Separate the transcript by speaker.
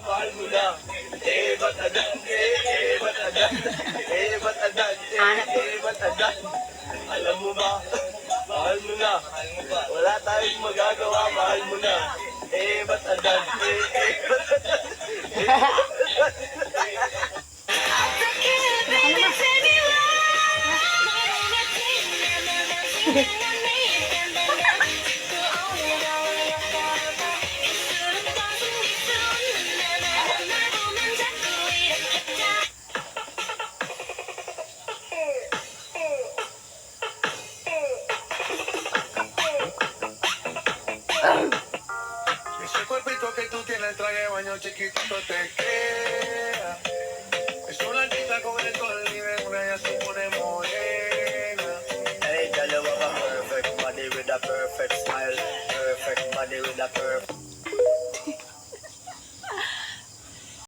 Speaker 1: mahal mo na. Ba't adan, ba't adan, ba't adan, ba't adan. Alam mo ba, mahal mo na. Wala tayong magagawa, mahal mo na. Ba't adan, ba't adan,
Speaker 2: Ese cuerpito que tú tienes, el traje de baño chiquitito te queda. Es una chica con el colibrí, una ya se pone morena.
Speaker 1: Hey, girl, you have a perfect body with a perfect smile. Perfect body with a perfect